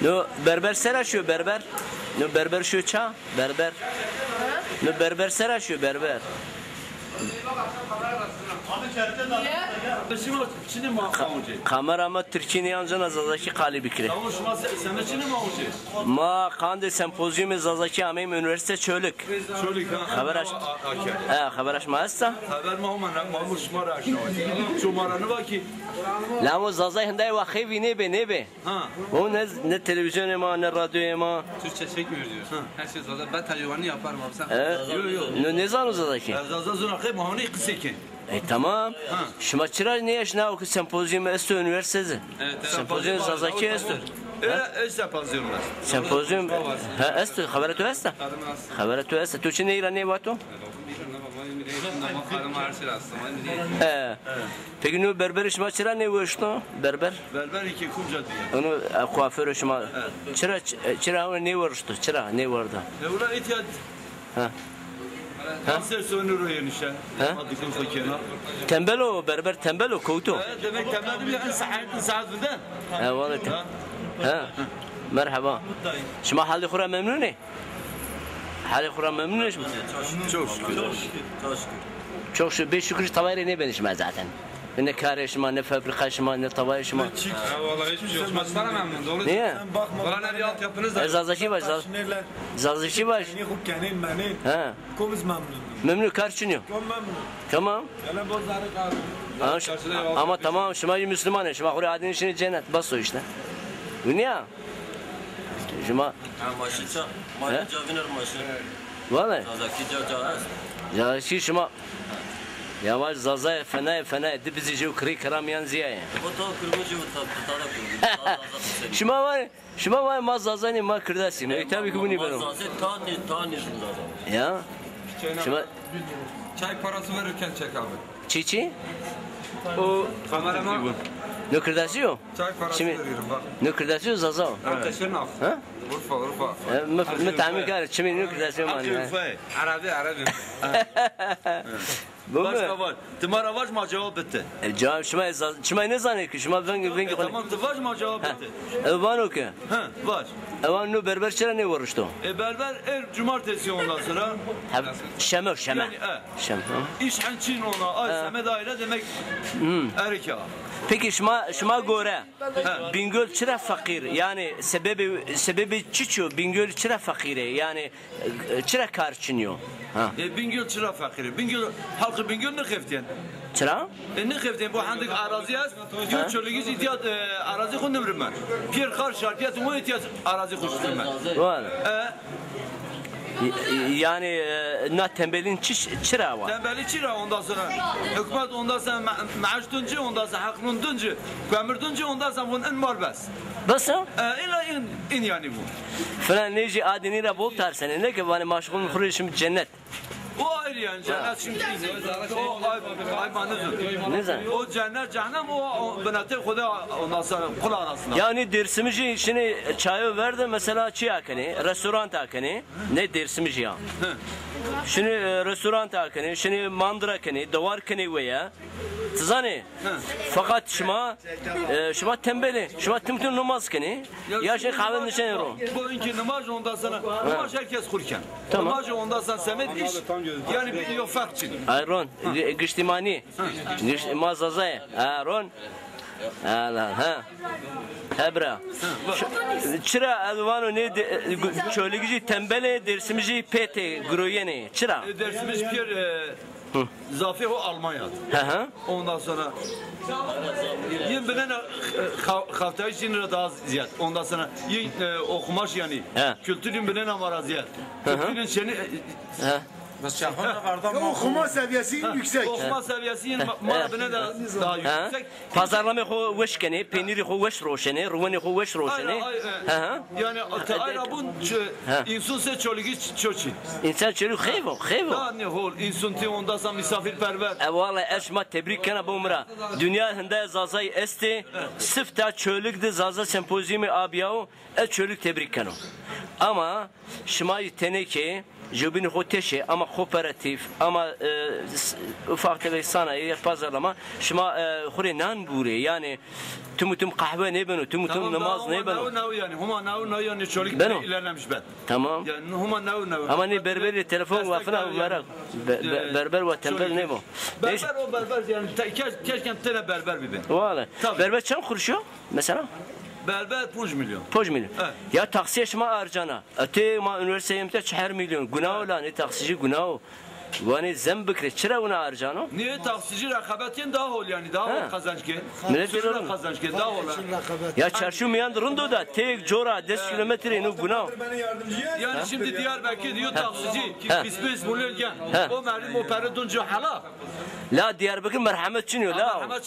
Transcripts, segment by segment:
No berber seraşıyor berber. No berber şu ça berber. No berber seraşıyor berber. Kamerama Türkiye'nin yancına zazaki kali bikri. Ma kandı sempozyumu zazaki amim üniversite çölük. Çölük ha. Haber aç. Haber aç mağazsa. Haber mahman mahmur şumara aşağı. Şumaranı baki. Lamo zazay hınday vakhi ne be. Ha. O ne televizyon ma ne radyo ma. Türkçe çekmiyor diyor. Her şey zaten ben tercümanını yaparım abi sen. Yok. Ne zanı zazaki? Zaza zunakı mahani kısıken. Tamam. Şuma çıra ne yaşına oku sempozyum esto üniversitesi. Evet. Sempozyum zazaki esto. Sempozyum var. Sempozyum. Ha esto haber tu esto. Haber tu esto. Tu çine İran ne vato? Peki ne berber şuma çıra ne uğraştı? Berber. Berber iki kumca diye. Onu kuaför şuma. Çıra ne uğraştı? Çıra ne vardı? Ula ihtiyat. Ha. Kanser sonuru yenişe. Adıkın fakirna. Tembel o berber tembel o koytu. Demek tembel bir saat bundan. Ha vallahi. Ha. Merhaba. Şuma hali kura memnuni? Hali kura memnuniş mi? Çok şükür. Çok şükür. Bir şükür tavayla ne benişme zaten. Ne karışma, ne fabrikaşma, ne tavayışma. Vallahi hiçbir şey yok. Maçlara memnun. Doğru. Niye? Valla ne bir altyapınız da. Zazaki baş. Zazaki baş. Ha. Memnun karşınıyor. Tamam. Ama tamam şuma Müslüman. Şuma kuru adın işini cennet. Bas o işte. Dünya. Şuma. Maşıça. Maşıça viner maşı. Vallahi. Zazaki caca. Zazaki şuma. Yavaş zazaya fena etti bizi şu kırık kıramayan ziyaya. O da kırmızı mı tabii. Şuma var ma zazani ma kırdasın. Tabii ki bunu benim. Tane Ya. Şuma Çay parası verirken çek abi. Çiçi? O kameraman. Ne kırdası yok? Çay parası veriyorum bak. Ne kırdası yok zaza? Ateşin af. Ha? Urfa. Ne tahmin kar? Çimin ne kırdası yok mani? Arabi. Bu mu? Başka var. Tımara var mı cevap bitti. Cevap şuma ne zannet ki? Şuma vengi Tamam var mı cevap bitti. Evan o ki? Ha var. Evan no berber çera ne vuruştu? Berber cumartesi ondan sonra. Şeme. Yani Şem. İş hançin ona ay daire demek erika. Peki şuma göre Bingöl çıra fakir yani sebebi çiço Bingöl çıra fakire yani çıra karşınıyor. Bingöl çıra fakiri. Bingöl halkı Bingöl ne keften? Çıra? Ne keften bu handık arazi az. Diyor çölüğüz ihtiyat arazi kundum ben. Pier kar şartiyat mu ihtiyat arazi kuştum ben. Var. Yani na tembelin çıra var. Tembeli çıra ondan sonra hükümet ondan sonra maaş dönce ondan sonra hakkının dönce kömür dönce ondan sonra bunun en marbas. Nasıl? İla in yani bu. Falan neci adını da bol tersene ne ki bana maşgulun kuruşum cennet. O ayrı yani cennet şimdi o hayvanıdır. Ne zaman? O cennet cehennem o benatı Xuda ondan sonra kul arasında. Yani dersimici şimdi çayı verdi mesela çi akını, restoran akını ne dersimici ya? Şimdi restoran akını, şimdi mandıra akını, davar akını veya tızani. Fakat şuma tembeli, şuma tümtüm namaz akını. Ya şey kahve nişan yoro. Bu inki namaz ondan sonra namaz herkes kurken. Tamam. Namaz ondan sonra semet iş. Yani bir yok farkçı. Ayron, gıştimani, gıştimazazay, Ayron. Allah ha. Hebra. Çıra advano ne çölügici tembele dersimici pete groyeni. Çıra. Dersimiz bir Zafi o Almanya. Ondan sonra yine bilen haftayı için daha ziyad. Ondan sonra yine okumaş yani. Kültürün bilen ama ziyad. Kültürün seni Okuma seviyesi yüksek. Okuma seviyesi malabine daha yüksek. Pazarlama xo veşkeni, peyniri xo veş roşeni, ruvani xo veş roşeni. Yani ayra bun insan se çoligi çoçi. İnsan çölü xevo. Ne hol insan ti onda sa misafirperver. Vallahi eşma tebrik kana bumra. Dünya hında zazay esti sıfta çölükde zaza sempozyumu abiyao çölük tebrik kana. Ama şmayı teneke jobini hoteşe ama kooperatif ama ufak tefek sanayi pazarlama şuma xure nan bure yani tüm kahve ne benu tüm namaz ne benu Nav yani huma nav yani çocuk ilerlemiş ben. tamam Yani huma nav ama ne berberi telefon ve falan merak berber ve tembel ne bu berber o berber yani keşke tane berber bir ben. Valla berber çam kuruşu mesela Berber 5 milyon. 5 milyon. Ya taksiye şma arcana. Ate ma üniversiteyimde 4 milyon. Günah la ne taksici günah. Vani zembikre çıra ona arcano. Niye taksici rakabetin daha ol yani daha ol kazanç ki. Ne diyorum? Kazanç ki daha ol. Ya çarşı miyan rundo da tek jora 10 kilometre no günah. Yani şimdi Diyarbakır diyor taksici. Biz milyon gen. O merdim operatörcü hala. La Diyarbakır merhamet çiniyor la.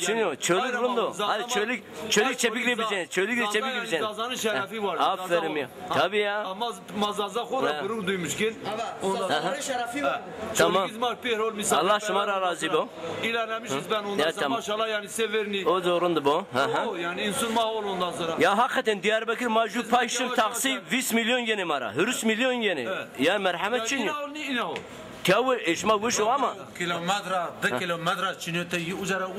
Çiniyor. Çölük rundo. Hadi çölük çepikle bileceksin. Çölükle çepikle bileceksin. Mazazanın şerefi var. Aferin ya. Tabii ya. Ama mazaza kora gurur duymuş ki. Ondan şerefi var. Tamam. misal. Allah şımara razı bu. İlerlemişiz ben ondan sonra maşallah yani severini. O zorundu bu. O yani insun mahol ondan sonra. Ya hakikaten Diyarbakır maju payşım taksi 20 milyon yeni mara. Hürüs milyon yeni. Ya merhamet çiniyor. İnahol. Tavır eşma bu şu ama. Kilometre, 2 kilometre çiniyor.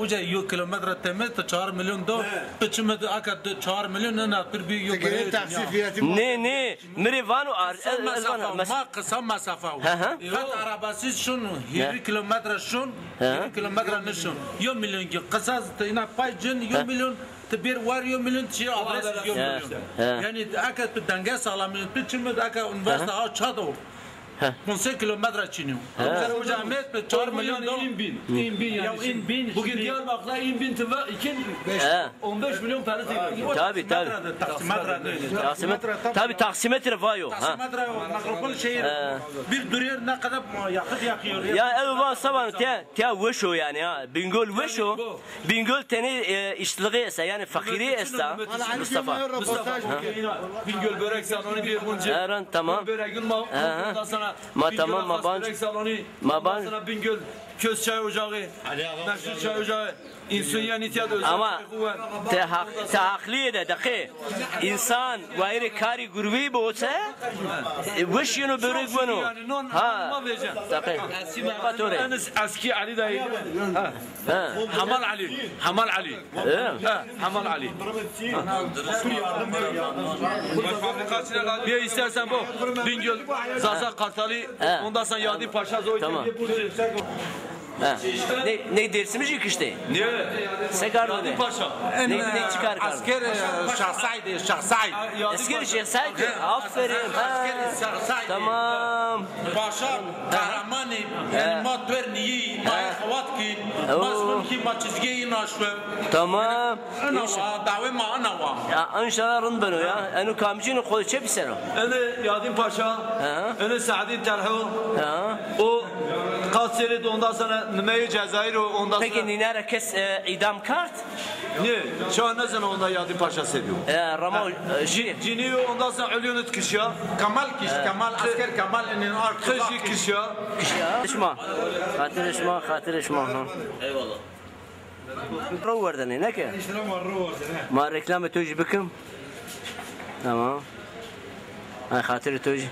Uca 1 kilometre temiz 4 milyon do. Piçime de akad 4 milyon ne bir bir yok. Geri taksi fiyatı. Ne Mirivano Ma kısa mesafe. Kat arabası şunu 20 kilometre şun 20 kilometre ne şun. 1 milyon ki kısa ina paycın 1 milyon bir var 1 milyon şey adres 1 milyon. Yani akad bir denge sağlamıyor. Piçime de akad üniversite ha çado. 18 kilometre çiniyor. Uca met 4 milyon do. İn bin yani. Bugün Diyarbakır'da in bin tıva 15 milyon para tekrar. Tabii. Tabii taksimetre var yok. Taksimetre metropol şehir. Bir duruyor ne kadar yakıt yakıyor. Ya evvan savan te veşo yani ha. Bingöl veşo. Bingöl teni işçiliği ise yani fakiri ise Mustafa. Bingöl börek salonu bir bunca. Eren tamam. Böreğin ondan sonra Ma tamam maban. börek salonu. Maban. Ondan sonra Bingöl köz çay ocağı. Meşhur çay ocağı. İnsan ihtiyacı özel. Ama tahakliye de dakika. İnsan gayrı kari gurbi bolsa veş yunu börek bunu. Ha. Dakika. Patore. Eski Ali dayı. Hamal Ali. Hamal Ali. Hamal Ali. Bir istersen bu Bingöl Zaza Kartali ondan sonra Yadi Paşa Zoy. Tamam. Ne dersimiz yok işte. Niye? Sekardo ne? Paşa. Ne çıkar kardo? Asker şahsay. Asker şehsay. Aferin. Tamam. Paşa kahramanı yani matverniyi mahavatki masmın ki maçizgeyi naşve. Tamam. Ana va dave ma ana va. Ya inşallah rın ya. Enu kamcinin kolu çepisero. Öne Yadin Paşa. Öne Saadin Terhu. O Kayseri'de ondan sonra Nümeye Cezayir ondan sonra. Peki ninara kes idam kart? Ne? Şu an ne zaman onda Yadin Paşa seviyor? Ramo Ciniyor ondan sonra ölüyorsun kışya. Kemal asker Kemal inin arkası. Kışı kışya. Esma. Hatır esma. Eyvallah. رو وردني نك ما ريكلام توجي بكم تمام هاي خاطر توجي